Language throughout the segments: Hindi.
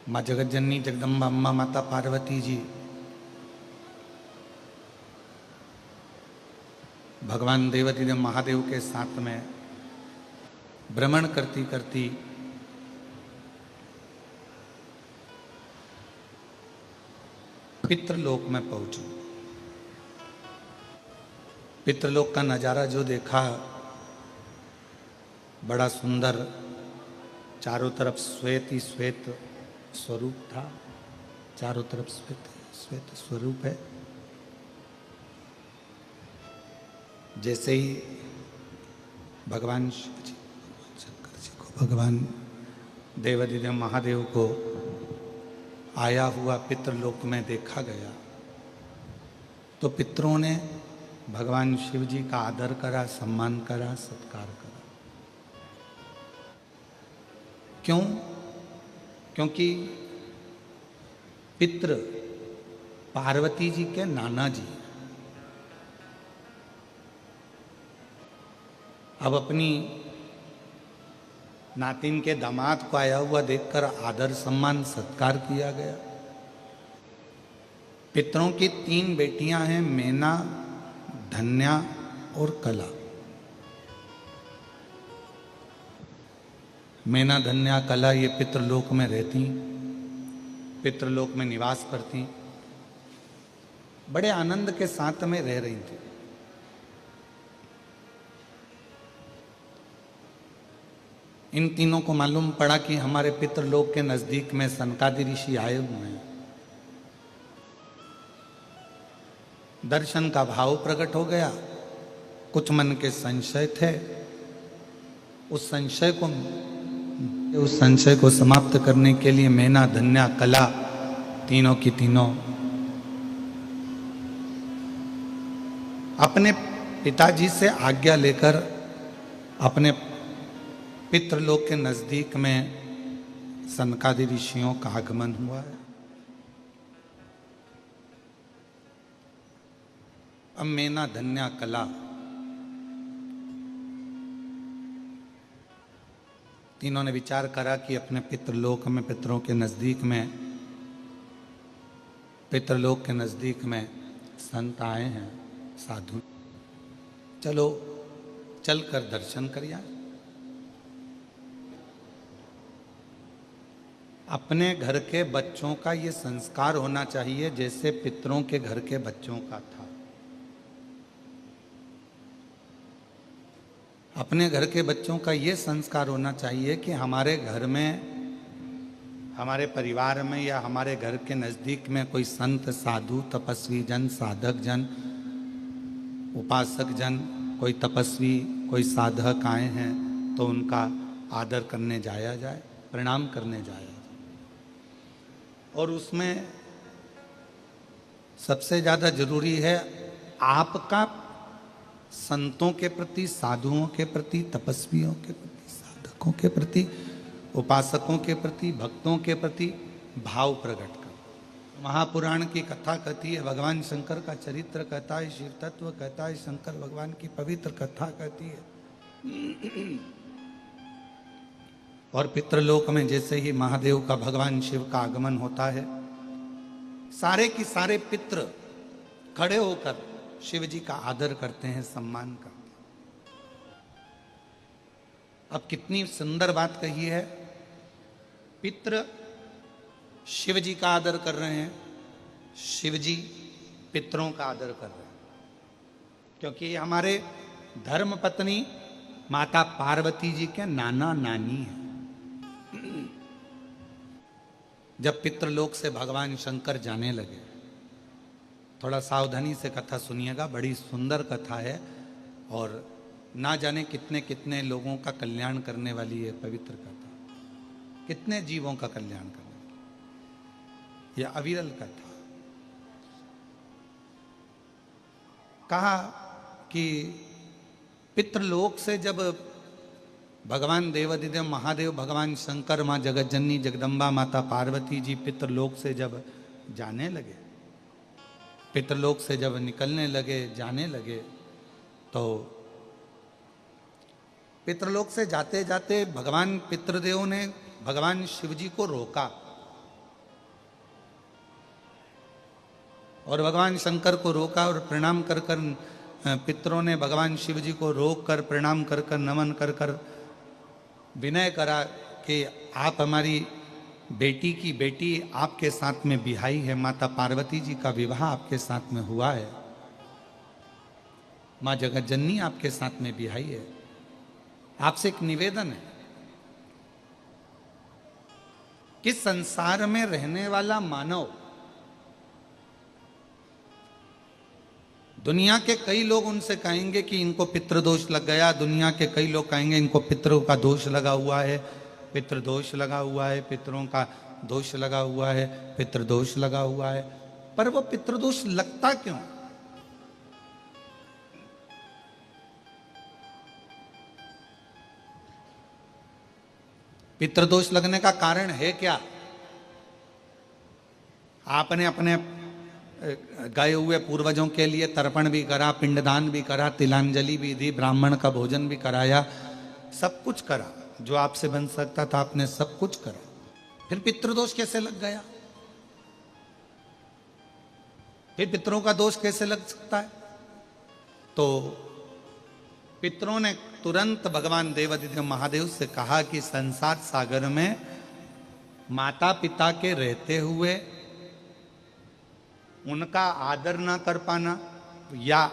माँ जगत जननी जगदम्बा अम्मा माता पार्वती जी भगवान देवाधिदेव महादेव के साथ में भ्रमण करती करती पितृलोक में पहुंची। पितृलोक का नज़ारा जो देखा, बड़ा सुंदर, चारों तरफ श्वेत ही श्वेत स्वरूप था। चारों तरफ श्वेत श्वेत स्वरूप है। जैसे ही भगवान शिव जी, शंकर जी को, भगवान देवाधिदेव महादेव को आया हुआ पितृलोक में देखा गया, तो पितरों ने भगवान शिव जी का आदर करा, सम्मान करा, सत्कार करा। क्यों? क्योंकि पितृ पार्वती जी के नाना जी। अब अपनी नातिन के दामाद को आया हुआ देखकर आदर सम्मान सत्कार किया गया। पितरों की 3 बेटियां हैं, मैना, धन्या और कला। मैना, धन्या, कला ये पितृलोक में रहती, पितृलोक में निवास करती, बड़े आनंद के साथ में रह रही थी। इन तीनों को मालूम पड़ा कि हमारे पितृलोक के नजदीक में सनकादि ऋषि आए हुए हैं। दर्शन का भाव प्रकट हो गया। कुछ मन के संशय थे, उस संशय को समाप्त करने के लिए मैना, धन्या, कला तीनों की तीनों अपने पिताजी से आज्ञा लेकर अपने पितृलोक के नजदीक में सनकादि ऋषियों का आगमन हुआ है। अब मैना, धन्या, कला तीनों ने विचार करा कि अपने पितृलोक में, पितरों के नजदीक में, पितृलोक के नजदीक में संत आए हैं, साधु, चलो चलकर दर्शन कर आए। अपने घर के बच्चों का ये संस्कार होना चाहिए जैसे पितरों के घर के बच्चों का था। अपने घर के बच्चों का ये संस्कार होना चाहिए कि हमारे घर में, हमारे परिवार में या हमारे घर के नज़दीक में कोई संत, साधु, तपस्वी जन, साधक जन, उपासक जन, कोई तपस्वी, कोई साधक आए हैं तो उनका आदर करने जाया जाए, प्रणाम करने जाया जाए। और उसमें सबसे ज़्यादा जरूरी है आपका संतों के प्रति, साधुओं के प्रति, तपस्वियों के प्रति, साधकों के प्रति, उपासकों के प्रति, भक्तों के प्रति भाव प्रकट कर। महापुराण की कथा कहती है, भगवान शंकर का चरित्र कहता है, शिव तत्व कहता है, शंकर भगवान की पवित्र कथा कहती है। और पितृलोक में जैसे ही महादेव का, भगवान शिव का आगमन होता है, सारे की सारे पितृ खड़े होकर शिव जी का आदर करते हैं, सम्मान करते हैं। अब कितनी सुंदर बात कही है। पितृ शिव जी का आदर कर रहे हैं, शिव जी पितरों का आदर कर रहे हैं, क्योंकि हमारे धर्म पत्नी माता पार्वती जी के नाना नानी हैं। जब पितृलोक से भगवान शंकर जाने लगे, थोड़ा सावधानी से कथा सुनिएगा, बड़ी सुंदर कथा है और ना जाने कितने कितने लोगों का कल्याण करने वाली है पवित्र कथा, कितने जीवों का कल्याण करने वाली यह अविरल कथा। कहा कि पितृलोक से जब भगवान देवाधिदेव महादेव, भगवान शंकर, माँ जगत जननी जगदम्बा माता पार्वती जी पितृलोक से जब जाने लगे, पितृलोक से जब निकलने लगे, जाने लगे, तो पितृलोक से जाते जाते भगवान पितृदेव ने भगवान शिव जी को रोका और भगवान शंकर को रोका और प्रणाम कर कर पितरों ने भगवान शिव जी को रोक कर प्रणाम कर कर नमन कर कर विनय करा कि आप हमारी बेटी की बेटी आपके साथ में बिहाई है, माता पार्वती जी का विवाह आपके साथ में हुआ है, माँ जगत जननी आपके साथ में बिहाई है। आपसे एक निवेदन है कि संसार में रहने वाला मानव, दुनिया के कई लोग उनसे कहेंगे कि इनको पितृदोष लग गया, दुनिया के कई लोग कहेंगे इनको पितरों का दोष लगा हुआ है, पितृदोष लगा हुआ है, पितरों का दोष लगा हुआ है, पितृदोष लगा हुआ है। पर वो पितृदोष लगता क्यों? पितृदोष लगने का कारण है क्या? आपने अपने गए हुए पूर्वजों के लिए तर्पण भी करा, पिंडदान भी करा, तिलांजलि भी दी, ब्राह्मण का भोजन भी कराया, सब कुछ करा, जो आपसे बन सकता था आपने सब कुछ करा, फिर पितृदोष कैसे लग गया? फिर पितरों का दोष कैसे लग सकता है? तो पितरों ने तुरंत भगवान देवादिदेव महादेव से कहा कि संसार सागर में माता पिता के रहते हुए उनका आदर ना कर पाना, या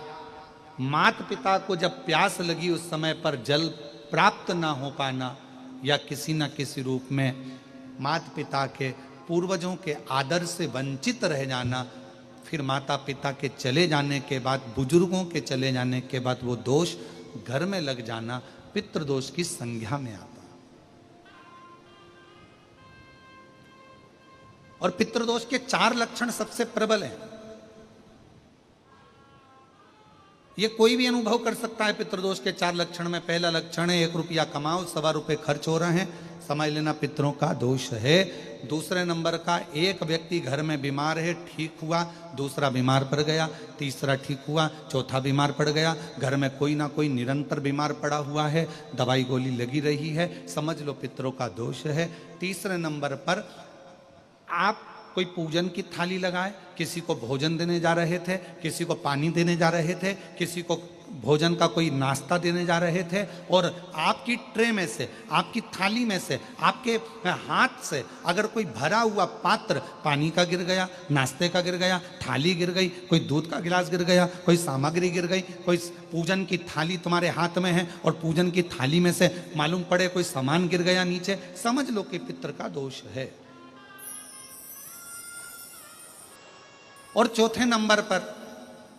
माता पिता को जब प्यास लगी उस समय पर जल प्राप्त ना हो पाना, या किसी न किसी रूप में माता पिता के पूर्वजों के आदर से वंचित रह जाना, फिर माता पिता के चले जाने के बाद, बुजुर्गों के चले जाने के बाद वो दोष घर में लग जाना पितृदोष की संज्ञा में आता। और पितृदोष के 4 लक्षण सबसे प्रबल हैं। ये कोई भी अनुभव कर सकता है। पितृदोष के 4 लक्षण में पहला लक्षण है 1 रुपया कमाओ, 1.25 रुपये खर्च हो रहे हैं, समझ लेना पितरों का दोष है। दूसरे नंबर का, एक व्यक्ति घर में बीमार है, ठीक हुआ, दूसरा बीमार पड़ गया, तीसरा ठीक हुआ, चौथा बीमार पड़ गया, घर में कोई ना कोई निरंतर बीमार पड़ा हुआ है, दवाई गोली लगी रही है, समझ लो पितरों का दोष है। तीसरे नंबर पर आप कोई पूजन की थाली लगाए, किसी को भोजन देने जा रहे थे, किसी को पानी देने जा रहे थे, किसी को भोजन का कोई नाश्ता देने जा रहे थे, और आपकी ट्रे में से, आपकी थाली में से, आपके हाथ से अगर कोई भरा हुआ पात्र पानी का गिर गया, नाश्ते का गिर गया, थाली गिर गई, कोई दूध का गिलास गिर गया, कोई सामग्री गिर गई, कोई पूजन की थाली तुम्हारे हाथ में है और पूजन की थाली में से मालूम पड़े कोई सामान गिर गया नीचे, समझ लो कि पितृ का दोष है। और चौथे नंबर पर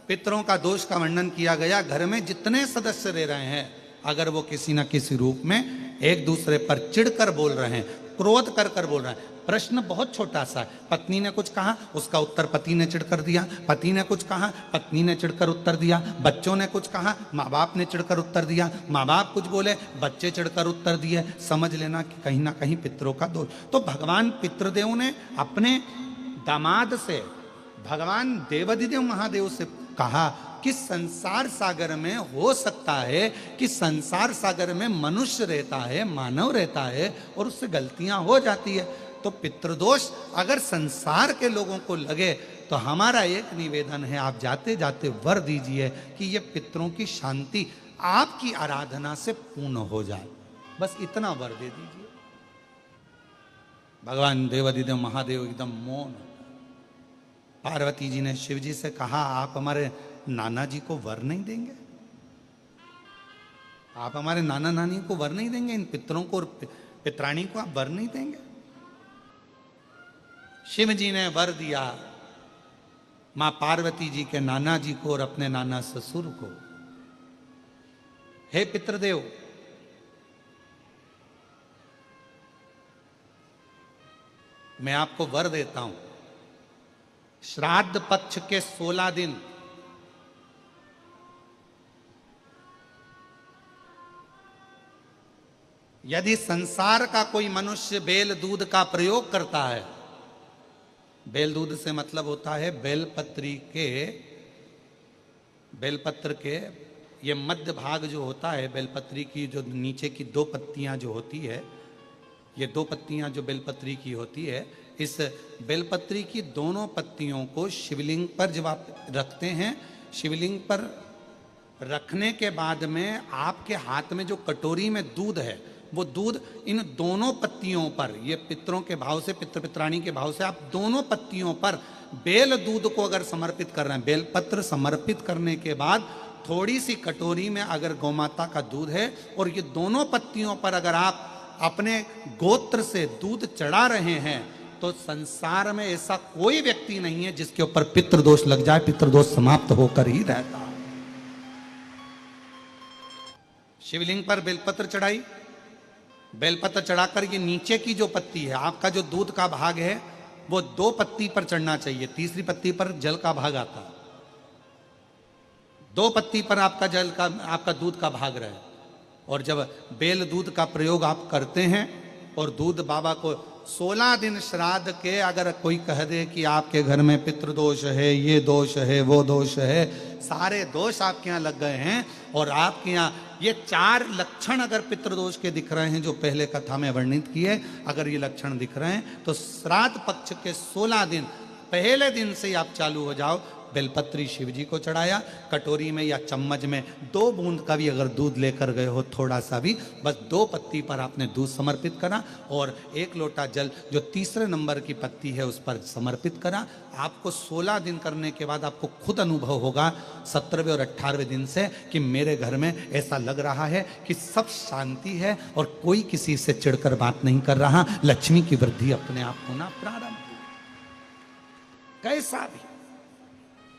पितरों का दोष का वर्णन किया गया, घर में जितने सदस्य रह रहे हैं, अगर वो किसी न किसी रूप में एक दूसरे पर चिढ़कर बोल रहे हैं, क्रोध कर कर बोल रहे हैं। प्रश्न बहुत छोटा सा है, पत्नी ने कुछ कहा, उसका उत्तर पति ने चिढ़कर दिया, पति ने कुछ कहा, पत्नी ने चिढ़कर उत्तर दिया, बच्चों ने कुछ कहा, माँ बाप ने चिढ़कर उत्तर दिया, माँ बाप कुछ बोले, बच्चे चिढ़कर उत्तर दिए, समझ लेना कि कहीं ना कहीं पितरों का दोष। तो भगवान पितृदेव ने अपने दामाद से, भगवान देवादिदेव महादेव से कहा कि संसार सागर में हो सकता है कि संसार सागर में मनुष्य रहता है, मानव रहता है, और उससे गलतियां हो जाती है। तो पितृदोष अगर संसार के लोगों को लगे तो हमारा एक निवेदन है, आप जाते जाते वर दीजिए कि ये पितरों की शांति आपकी आराधना से पूर्ण हो जाए, बस इतना वर दे दीजिए। भगवान देवादिदेव महादेव एकदम मौन। पार्वती जी ने शिव जी से कहा, आप हमारे नाना जी को वर नहीं देंगे? आप हमारे नाना नानी को वर नहीं देंगे? इन पितरों को और पितराणी को आप वर नहीं देंगे? शिव जी ने वर दिया मां पार्वती जी के नाना जी को और अपने नाना ससुर को, हे पितृदेव, मैं आपको वर देता हूं, श्राद्ध पक्ष के 16 दिन यदि संसार का कोई मनुष्य बेल दूध का प्रयोग करता है, बेल दूध से मतलब होता है बेलपत्र के ये मध्य भाग जो होता है, बेलपत्री की जो नीचे की 2 पत्तियां जो होती है, ये 2 पत्तियां जो बेलपत्री की होती है, इस बेलपत्री की दोनों पत्तियों को शिवलिंग पर जब आप रखते हैं, शिवलिंग पर रखने के बाद में आपके हाथ में जो कटोरी में दूध है, वो दूध इन दोनों पत्तियों पर, ये पितरों के भाव से, पितृ पित्राणी के भाव से, आप दोनों पत्तियों पर बेल दूध को अगर समर्पित कर रहे हैं, बेलपत्र समर्पित करने के बाद थोड़ी सी कटोरी में अगर गौमाता का दूध है और ये दोनों पत्तियों पर अगर आप अपने गोत्र से दूध चढ़ा रहे हैं, तो संसार में ऐसा कोई व्यक्ति नहीं है जिसके ऊपर पितृदोष लग जाए, पितृदोष समाप्त होकर ही रहता है। शिवलिंग पर बेलपत्र चढ़ाई, बेलपत्र चढ़ाकर ये नीचे की जो पत्ती है, आपका जो दूध का भाग है वो 2 पत्ती पर चढ़ना चाहिए, तीसरी पत्ती पर जल का भाग आता है, 2 पत्ती पर आपका जल का, आपका दूध का भाग रहे। और जब बेल दूध का प्रयोग आप करते हैं और दूध बाबा को 16 दिन श्राद्ध के अगर कोई कह दे कि आपके घर में पितृदोष है, ये दोष है, वो दोष है, सारे दोष आपके यहाँ लग गए हैं, और आपके यहाँ ये 4 लक्षण अगर पितृदोष के दिख रहे हैं जो पहले कथा में वर्णित किए, अगर ये लक्षण दिख रहे हैं तो श्राद्ध पक्ष के 16 दिन पहले दिन से ही आप चालू हो जाओ। बेलपत्री शिव जी को चढ़ाया, कटोरी में या चम्मच में 2 बूंद का भी अगर दूध लेकर गए हो, थोड़ा सा भी, बस 2 पत्ती पर आपने दूध समर्पित करा और 1 लोटा जल जो तीसरे नंबर की पत्ती है उस पर समर्पित करा। आपको 16 दिन करने के बाद आपको खुद अनुभव होगा 17वें और 18वें दिन से कि मेरे घर में ऐसा लग रहा है कि सब शांति है और कोई किसी से चिढ़कर बात नहीं कर रहा, लक्ष्मी की वृद्धि अपने आप होना प्रारंभ, कैसा भी।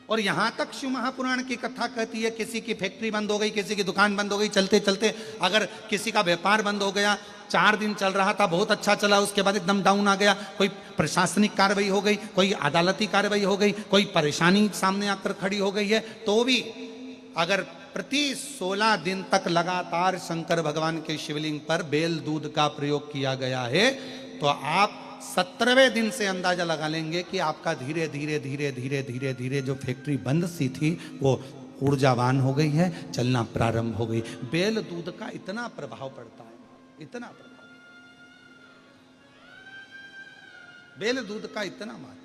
और यहां तक शिव महापुराण की कथा कहती है, किसी की फैक्ट्री बंद हो गई, किसी की दुकान बंद हो गई, चलते चलते अगर किसी का व्यापार बंद हो गया, 4 दिन चल रहा था, बहुत अच्छा चला, उसके बाद एकदम डाउन आ गया, कोई प्रशासनिक कार्रवाई हो गई, कोई अदालती कार्रवाई हो गई, कोई परेशानी सामने आकर खड़ी हो गई है, तो भी अगर प्रति 16 दिन तक लगातार शंकर भगवान के शिवलिंग पर बेल दूध का प्रयोग किया गया है, तो आप 17वें दिन से अंदाजा लगा लेंगे कि आपका धीरे धीरे धीरे धीरे धीरे धीरे जो फैक्ट्री बंद सी थी वो ऊर्जावान हो गई है, चलना प्रारंभ हो गई। बेल दूध का इतना प्रभाव पड़ता है, इतना प्रभाव, बेल दूध का इतना महत्व।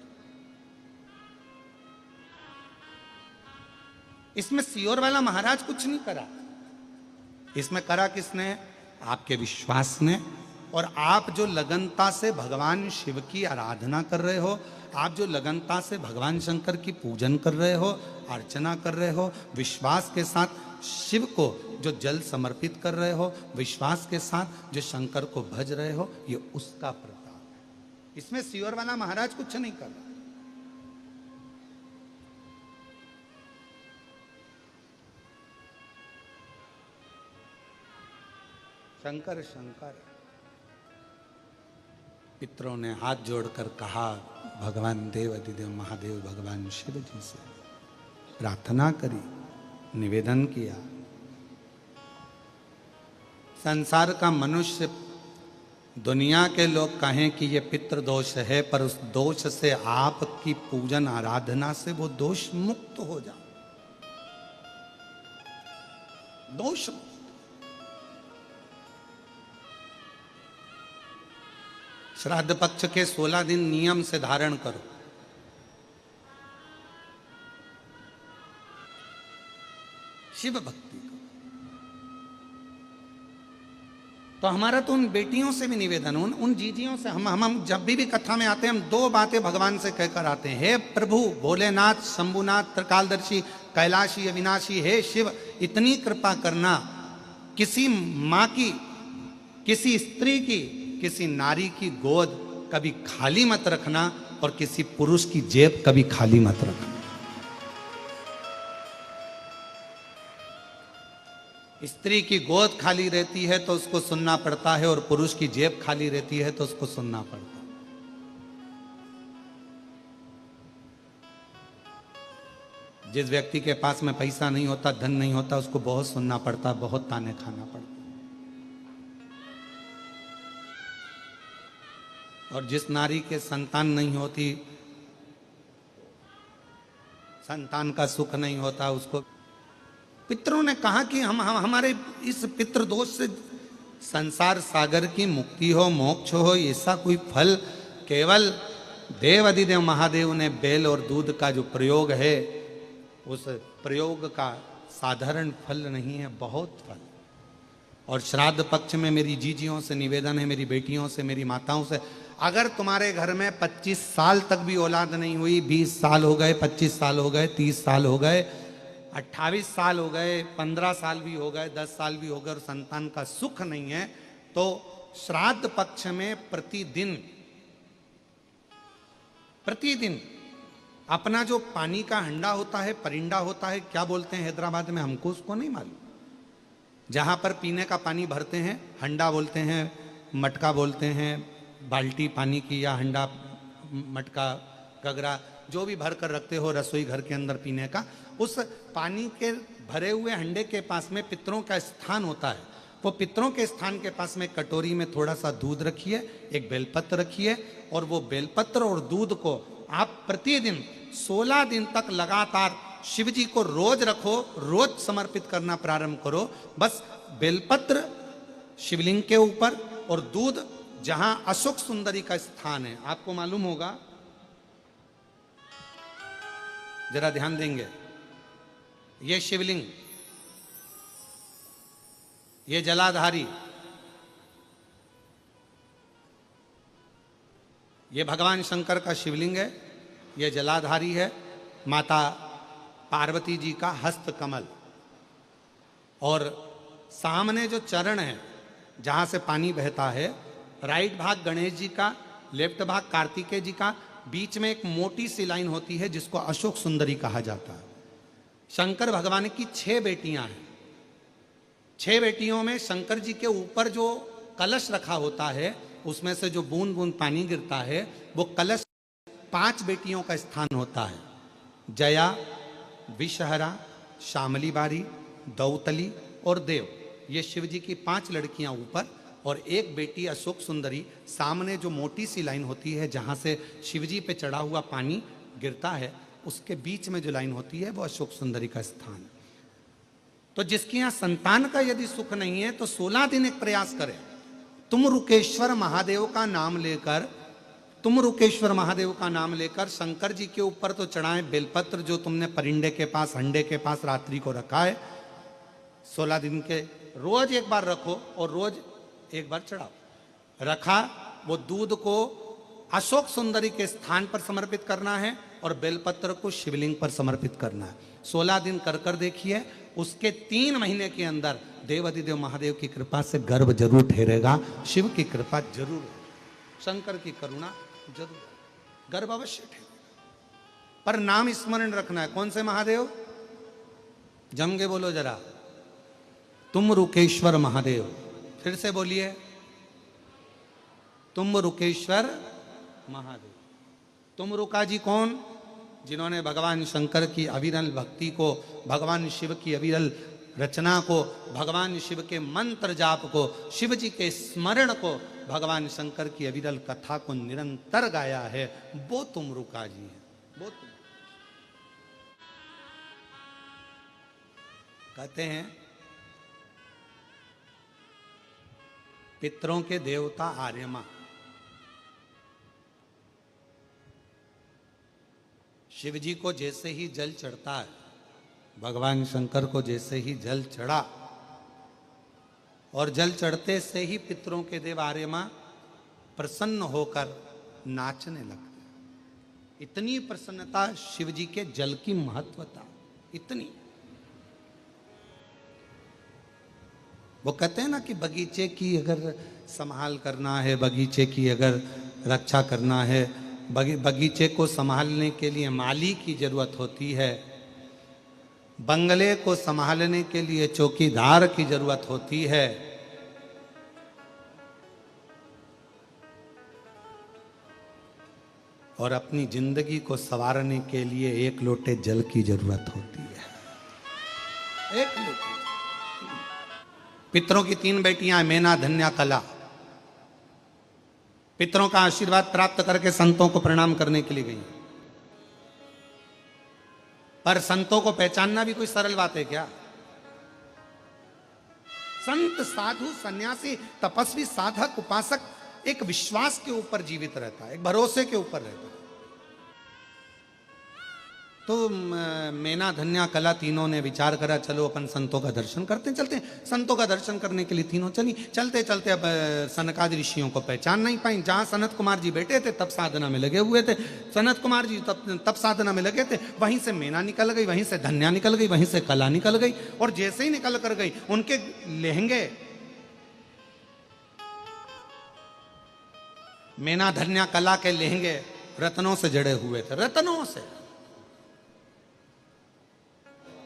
इसमें सियोर वाला महाराज कुछ नहीं करा, इसमें करा किसने? आपके विश्वास ने। और आप जो लगनता से भगवान शिव की आराधना कर रहे हो, आप जो लगनता से भगवान शंकर की पूजन कर रहे हो, अर्चना कर रहे हो, विश्वास के साथ शिव को जो जल समर्पित कर रहे हो, विश्वास के साथ जो शंकर को भज रहे हो, ये उसका प्रताप है। इसमें सियोर वाला महाराज कुछ नहीं कर रहा। शंकर शंकर। पितरों ने हाथ जोड़कर कहा, भगवान देव अधिदेव महादेव भगवान शिव जी से प्रार्थना करी, निवेदन किया। संसार का मनुष्य, दुनिया के लोग कहें कि ये पितृ दोष है, पर उस दोष से आपकी पूजन आराधना से वो दोष मुक्त हो जाओ, दोष मुक्त। श्राद्ध पक्ष के 16 दिन नियम से धारण करो। शिव भक्ति को तो हमारा तो उन बेटियों से भी निवेदन, उन जीजियों से, हम जब भी कथा में आते हैं, हम 2 बातें भगवान से कहकर आते हैं। हे प्रभु भोलेनाथ, शंभुनाथ, त्रिकालदर्शी, कैलाशी, अविनाशी, हे शिव, इतनी कृपा करना, किसी माँ की, किसी स्त्री की, किसी नारी की गोद कभी खाली मत रखना और किसी पुरुष की जेब कभी खाली मत रखना। स्त्री की गोद खाली रहती है तो उसको सुनना पड़ता है, और पुरुष की जेब खाली रहती है तो उसको सुनना पड़ता है। जिस व्यक्ति के पास में पैसा नहीं होता, धन नहीं होता, उसको बहुत सुनना पड़ता, बहुत ताने खाना पड़ता। और जिस नारी के संतान नहीं होती, संतान का सुख नहीं होता, उसको पितरों ने कहा कि हम हमारे इस पितृ दोष से संसार सागर की मुक्ति हो, मोक्ष हो, ऐसा कोई फल केवल देव अधिदेव महादेव ने बेल और दूध का जो प्रयोग है, उस प्रयोग का साधारण फल नहीं है, बहुत फल। और श्राद्ध पक्ष में मेरी जीजियों से निवेदन है, मेरी बेटियों से, मेरी माताओं से, अगर तुम्हारे घर में 25 साल तक भी औलाद नहीं हुई, 20 साल हो गए, 25 साल हो गए, 30 साल हो गए, 28 साल हो गए, 15 साल भी हो गए, 10 साल भी हो गए और संतान का सुख नहीं है, तो श्राद्ध पक्ष में प्रतिदिन अपना जो पानी का हंडा होता है, परिंडा होता है, क्या बोलते हैं हैदराबाद में, हमको उसको नहीं मालूम, जहां पर पीने का पानी भरते हैं, हंडा बोलते हैं, मटका बोलते हैं, बाल्टी पानी की या हंडा, मटका, गगरा, जो भी भर कर रखते हो रसोई घर के अंदर पीने का, उस पानी के भरे हुए हंडे के पास में पितरों का स्थान होता है। वो पितरों के स्थान के पास में कटोरी में थोड़ा सा दूध रखिए, एक बेलपत्र रखिए, और वो बेलपत्र और दूध को आप प्रतिदिन 16 दिन तक लगातार शिव जी को रोज रखो, रोज समर्पित करना प्रारंभ करो। बस बेलपत्र शिवलिंग के ऊपर और दूध जहां अशोक सुंदरी का स्थान है, आपको मालूम होगा, जरा ध्यान देंगे, ये शिवलिंग, ये जलाधारी, ये भगवान शंकर का शिवलिंग है, ये जलाधारी है, माता पार्वती जी का हस्त कमल, और सामने जो चरण है जहां से पानी बहता है, राइट भाग गणेश जी का, लेफ्ट भाग कार्तिकेय जी का, बीच में एक मोटी सी लाइन होती है जिसको अशोक सुंदरी कहा जाता है। शंकर भगवान की 6 बेटियां हैं। 6 बेटियों में शंकर जी के ऊपर जो कलश रखा होता है, उसमें से जो बूंद बूंद पानी गिरता है, वो कलश 5 बेटियों का स्थान होता है, जया, विषहरा, श्यामली बारी, दौतली और देव। ये शिव जी की 5 लड़कियां ऊपर और एक बेटी अशोक सुंदरी। सामने जो मोटी सी लाइन होती है जहां से शिव जी पे चढ़ा हुआ पानी गिरता है, उसके बीच में जो लाइन होती है वो अशोक सुंदरी का स्थान। तो जिसके यहां संतान का यदि सुख नहीं है तो 16 दिन एक प्रयास करें, तुम रुकेश्वर महादेव का नाम लेकर, तुम रुकेश्वर महादेव का नाम लेकर शंकर जी के ऊपर तो चढ़ाएं बेलपत्र, जो तुमने परिंडे के पास, हंडे के पास रात्रि को रखा है, 16 दिन के रोज एक बार रखो और रोज एक बार चढ़ाओ। रखा, वो दूध को अशोक सुंदरी के स्थान पर समर्पित करना है और बेलपत्र को शिवलिंग पर समर्पित करना है। 16 दिन कर कर देखिए, उसके 3 महीने के अंदर देवाधिदेव महादेव की कृपा से गर्भ जरूर ठहरेगा, शिव की कृपा जरूर है, शंकर की करुणा जरूर, गर्भ अवश्य ठहरेगा। पर नाम स्मरण रखना है, कौन से महादेव, जम के बोलो जरा, तुम रुकेश्वर महादेव। फिर से बोलिए, तुम रुकेश्वर महादेव। तुम रुका जी कौन, जिन्होंने भगवान शंकर की अविरल भक्ति को, भगवान शिव की अविरल रचना को, भगवान शिव के मंत्र जाप को, शिव जी के स्मरण को, भगवान शंकर की अविरल कथा को निरंतर गाया है, वो तुम रुका जी है, वो तुम। कहते हैं पितरों के देवता आर्यमा, शिव जी को जैसे ही जल चढ़ता है, भगवान शंकर को जैसे ही जल चढ़ा, और जल चढ़ते से ही पितरों के देव आर्यमा प्रसन्न होकर नाचने लगते हैं। इतनी प्रसन्नता शिव जी के जल की महत्वता, इतनी। वो कहते हैं ना कि बगीचे की अगर संभाल करना है, बगीचे की अगर रक्षा करना है, बगीचे को संभालने के लिए माली की जरूरत होती है, बंगले को संभालने के लिए चौकीदार की जरूरत होती है, और अपनी जिंदगी को संवारने के लिए एक लोटे जल की जरूरत होती है, एक लोटे। पितरों की 3 बेटियां, मैना, धन्या, कला, पितरों का आशीर्वाद प्राप्त करके संतों को प्रणाम करने के लिए गई। पर संतों को पहचानना भी कोई सरल बात है क्या? संत, साधु, सन्यासी, तपस्वी, साधक, उपासक एक विश्वास के ऊपर जीवित रहता है, एक भरोसे के ऊपर रहता है। तो मेना, धन्या, कला तीनों ने विचार करा, चलो अपन संतों का दर्शन करते हैं। चलते हैं संतों का दर्शन करने के लिए तीनों चली। चलते चलते अब सनकादि ऋषियों को पहचान नहीं पाई। जहां सनत कुमार जी बैठे थे तब साधना में लगे हुए थे, सनत कुमार जी तब साधना में लगे थे। वहीं से मेना निकल गई, वहीं से धन्या निकल गई, वहीं से कला निकल गई। और जैसे ही निकल कर गई, उनके लहंगे, मेना, धन्या, कला के लहंगे रत्नों से जड़े हुए थे, रत्नों से।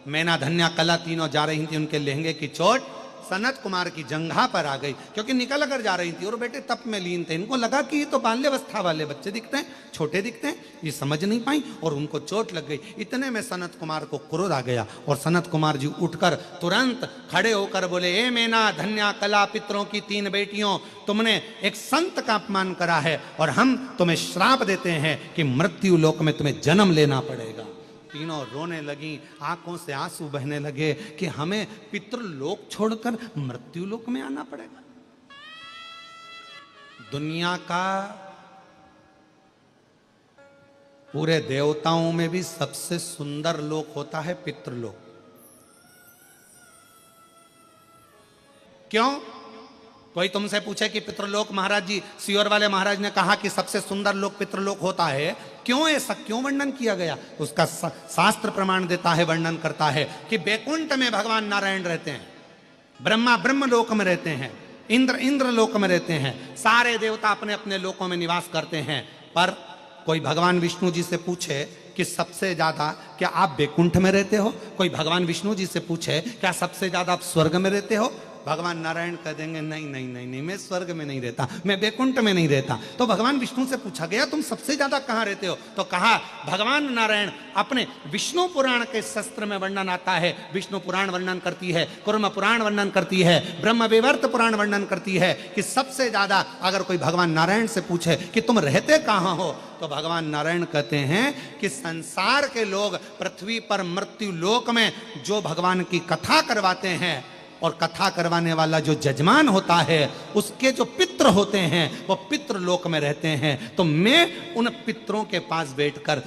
मेना, धन्या, कला तीनों जा रही थी, उनके लहंगे की चोट सनत कुमार की जंघा पर आ गई, क्योंकि निकल कर जा रही थी और बेटे तप में लीन थे। इनको लगा कि ये तो बाल्यावस्था वाले बच्चे दिखते हैं, छोटे दिखते हैं, ये समझ नहीं पाई और उनको चोट लग गई। इतने में सनत कुमार को क्रोध आ गया और सनत कुमार जी उठकर तुरंत खड़े होकर बोले, ए मेना, धन्या, कला, पितरों की तीन बेटियों, तुमने एक संत का अपमान करा है और हम तुम्हें श्राप देते हैं कि मृत्यु लोक में तुम्हें जन्म लेना पड़ेगा। तीनों रोने लगी, आंखों से आंसू बहने लगे कि हमें पितृलोक छोड़कर मृत्यु लोक में आना पड़ेगा। दुनिया का पूरे देवताओं में भी सबसे सुंदर लोक होता है पितृलोक। क्यों? कोई तुमसे पूछे कि पितृलोक, महाराज जी सियोर वाले महाराज ने कहा कि सबसे सुंदर लोक पितृलोक होता है, क्यों ऐसा क्यों वर्णन किया गया? उसका शास्त्र प्रमाण देता है, वर्णन करता है कि बैकुंठ में भगवान नारायण रहते हैं, ब्रह्मा ब्रह्म लोक में रहते हैं, इंद्र इंद्र लोक में रहते हैं, सारे देवता अपने अपने लोकों में निवास करते हैं। पर कोई भगवान विष्णु जी से पूछे कि सबसे ज्यादा क्या आप बैकुंठ में रहते हो? कोई भगवान विष्णु जी से पूछे क्या सबसे ज्यादा आप स्वर्ग में रहते हो? भगवान नारायण कह देंगे नहीं नहीं नहीं नहीं, मैं स्वर्ग में नहीं रहता, मैं बैकुंठ में नहीं रहता। तो भगवान विष्णु से पूछा गया तुम सबसे ज्यादा कहां रहते हो? तो कहा भगवान नारायण अपने विष्णु पुराण के शस्त्र में वर्णन आता है, विष्णु पुराण वर्णन करती है, कुर्म पुराण वर्णन करती है, ब्रह्म विवर्त पुराण वर्णन करती है कि सबसे ज्यादा अगर कोई भगवान नारायण से पूछे कि तुम रहते कहां हो, तो भगवान नारायण कहते हैं कि संसार के लोग पृथ्वी पर मृत्यु लोक में जो भगवान की कथा करवाते हैं और कथा करवाने वाला जो जजमान होता है उसके जो पितृ होते हैं वो पितृ लोक में रहते हैं। तो मैं उन पितरों के पास बैठकर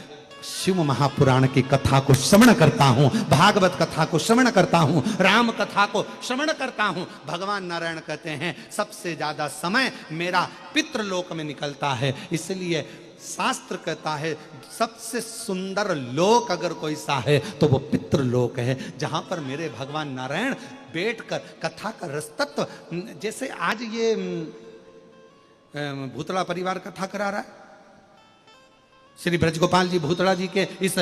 शिव महापुराण की कथा को श्रवण करता हूं, भागवत कथा को श्रवण करता हूं, राम कथा को श्रवण करता हूं। भगवान नारायण कहते हैं सबसे ज्यादा समय मेरा पितृलोक में निकलता है। इसलिए शास्त्र कहता है सबसे सुंदर लोक अगर कोई सा है तो वो पितृलोक है, जहां पर मेरे भगवान नारायण बैठकर कथा का रसतत्व, जैसे आज ये भूतड़ा परिवार कथा करा रहा है, श्री ब्रजगोपाल जी भूतड़ा जी के इस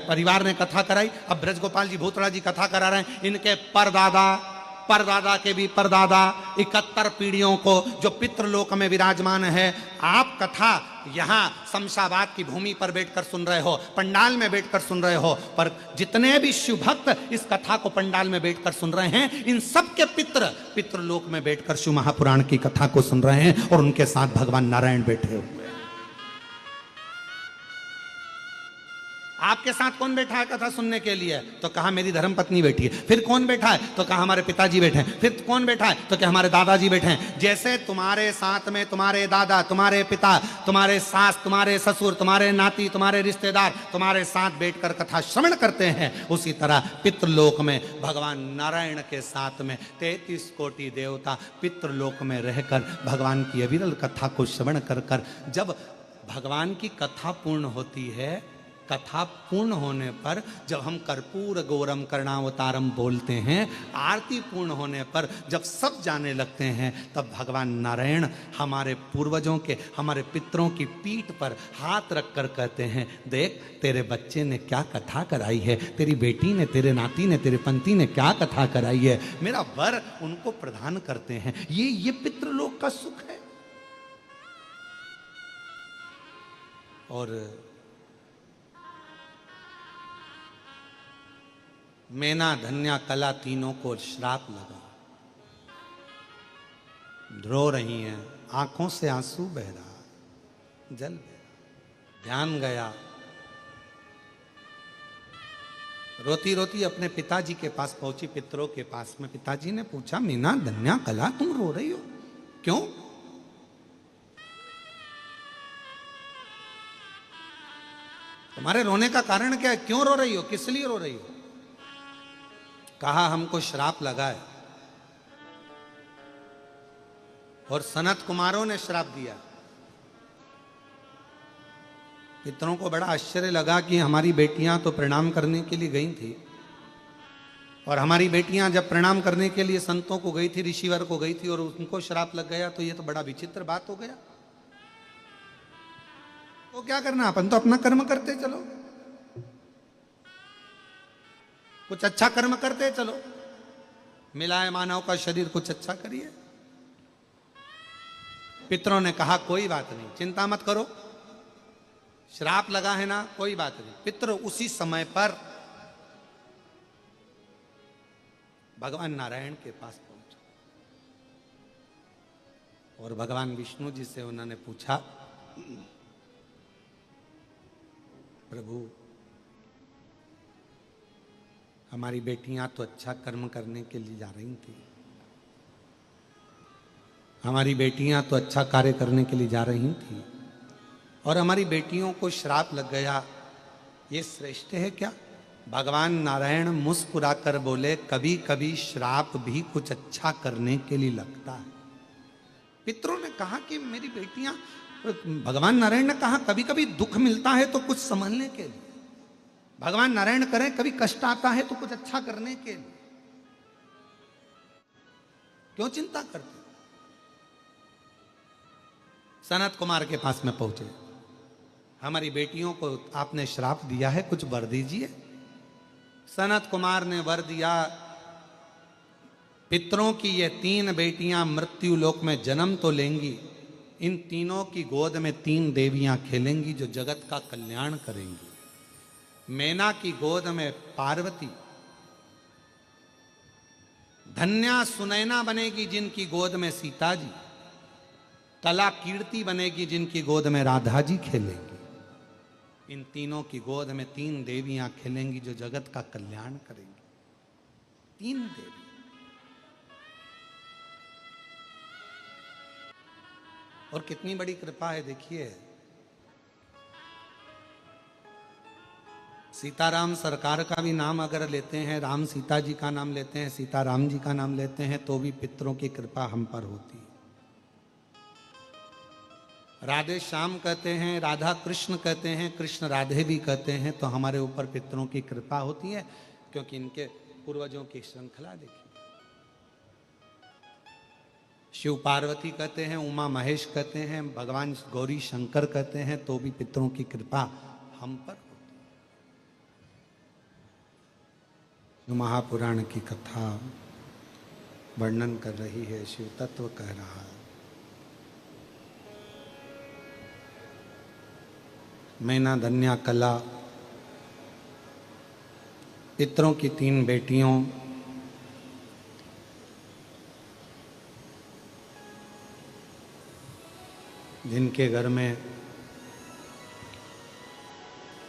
परिवार ने कथा कराई। अब ब्रजगोपाल जी भूतड़ा जी कथा करा रहे हैं, इनके परदादा के भी परदादा 71 पीढ़ियों को जो पितृलोक में विराजमान है। आप कथा यहाँ शमशाबाद की भूमि पर बैठकर सुन रहे हो, पंडाल में बैठकर सुन रहे हो, पर जितने भी शिव भक्त इस कथा को पंडाल में बैठकर सुन रहे हैं, इन सब के पितृलोक में बैठकर शिव महापुराण की कथा को सुन रहे हैं और उनके साथ भगवान नारायण बैठे हुए। आपके साथ कौन बैठा है कथा सुनने के लिए? तो कहा मेरी धर्मपत्नी बैठी है। फिर कौन बैठा है? तो कहा हमारे पिताजी बैठे हैं। फिर कौन बैठा है? तो क्या हमारे दादाजी बैठे हैं। जैसे तुम्हारे साथ में तुम्हारे दादा, तुम्हारे पिता, तुम्हारे सास, तुम्हारे ससुर, तुम्हारे नाती, तुम्हारे रिश्तेदार तुम्हारे साथ बैठकर कथा श्रवण करते हैं, उसी तरह पितृलोक में भगवान नारायण के साथ में 33 कोटि देवता पितृलोक में रहकर भगवान की अविरल कथा को श्रवण कर कर जब भगवान की कथा पूर्ण होती है, कथा पूर्ण होने पर जब हम कर्पूर गौरम करुणावतारम बोलते हैं, आरती पूर्ण होने पर जब सब जाने लगते हैं, तब भगवान नारायण हमारे पूर्वजों के, हमारे पितरों की पीठ पर हाथ रखकर कहते हैं, देख तेरे बच्चे ने क्या कथा कराई है, तेरी बेटी ने, तेरे नाती ने, तेरे पंती ने क्या कथा कराई है, मेरा वर उनको प्रदान करते हैं। ये पितृलोक का सुख है। और मेना, धन्या, कला तीनों को श्राप लगा, रो रही हैं, आंखों से आंसू बह रहा, जल बह रहा, ध्यान गया। रोती रोती अपने पिताजी के पास पहुंची, पितरों के पास में। पिताजी ने पूछा, मीना धन्या कला, तुम रो रही हो क्यों? तुम्हारे रोने का कारण क्या है? क्यों रो रही हो? किस लिए रो रही हो? कहा, हमको श्राप लगा है और सनत कुमारों ने श्राप दिया। पितरों को बड़ा आश्चर्य लगा कि हमारी बेटियां तो प्रणाम करने के लिए गई थी, और हमारी बेटियां जब प्रणाम करने के लिए संतों को गई थी, ऋषिवर को गई थी, और उनको श्राप लग गया, तो ये तो बड़ा विचित्र बात हो गया। तो क्या करना, अपन तो अपना कर्म करते चलो, कुछ अच्छा कर्म करते चलो, मिला है मानव का शरीर, कुछ अच्छा करिए। पितरों ने कहा, कोई बात नहीं, चिंता मत करो, श्राप लगा है ना, कोई बात नहीं। पितर उसी समय पर भगवान नारायण के पास पहुंचे और भगवान विष्णु जी से उन्होंने पूछा, प्रभु हमारी बेटियां तो अच्छा कर्म करने के लिए जा रही थी, हमारी बेटियां तो अच्छा कार्य करने के लिए जा रही थी, और हमारी बेटियों को श्राप लग गया, ये श्रेष्ठ है क्या? भगवान नारायण मुस्कुराकर बोले, कभी कभी श्राप भी कुछ अच्छा करने के लिए लगता है। पितरों ने कहा कि मेरी बेटियां, भगवान नारायण ने कहा कभी कभी दुख मिलता है तो कुछ संभलने के लिए, भगवान नारायण करें कभी कष्ट आता है तो कुछ अच्छा करने के लिए, क्यों चिंता करते? सनत कुमार के पास में पहुंचे, हमारी बेटियों को आपने श्राप दिया है, कुछ वर दीजिए। सनत कुमार ने वर दिया, पितरों की ये 3 बेटियां मृत्यु लोक में जन्म तो लेंगी, इन तीनों की गोद में 3 देवियां खेलेंगी जो जगत का कल्याण करेंगी। मैना की गोद में पार्वती, धन्या सुनैना बनेगी जिनकी गोद में सीता जी, कला कीर्ति बनेगी जिनकी गोद में राधा जी खेलेंगी। इन तीनों की गोद में 3 देवियां खेलेंगी जो जगत का कल्याण करेंगी। 3 देवी, और कितनी बड़ी कृपा है देखिए। सीताराम सरकार का भी नाम अगर लेते हैं, राम सीता जी का नाम लेते हैं, सीताराम जी का नाम लेते हैं, तो भी पितरों की कृपा हम पर होती है। राधे श्याम कहते हैं, राधा कृष्ण कहते हैं, कृष्ण राधे भी कहते हैं, तो हमारे ऊपर पितरों की कृपा होती है, क्योंकि इनके पूर्वजों की श्रृंखला देखिए। शिव पार्वती कहते हैं, उमा महेश कहते हैं, भगवान गौरी शंकर कहते हैं, तो भी पितरों की कृपा हम पर होती है। महापुराण की कथा वर्णन कर रही है, शिव तत्व कह रहा है। मैना धन्या कला, पितरों की 3 बेटियों, जिनके घर में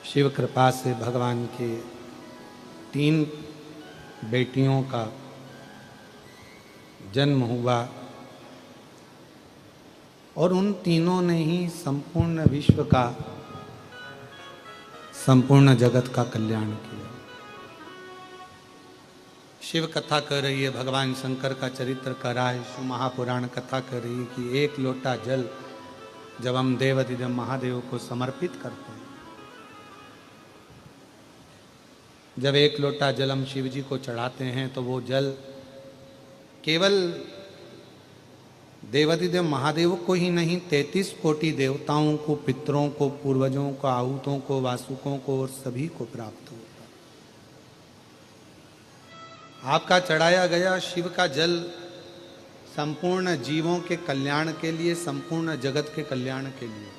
शिव कृपा से भगवान के 3 बेटियों का जन्म हुआ, और उन तीनों ने ही संपूर्ण विश्व का, संपूर्ण जगत का कल्याण किया। शिव कथा कह रही है, भगवान शंकर का चरित्र कह रहा है, शिव महापुराण कथा कह रही है कि 1 लोटा जल जब हम देवाधिदेव महादेव को समर्पित करते हैं, जब 1 लोटा जल हम शिव जी को चढ़ाते हैं, तो वो जल केवल देवाधिदेव महादेव को ही नहीं, 33 कोटि देवताओं को, पितरों को, पूर्वजों को, आहूतों को, वासुकों को, और सभी को प्राप्त होता। आपका चढ़ाया गया शिव का जल संपूर्ण जीवों के कल्याण के लिए, संपूर्ण जगत के कल्याण के लिए।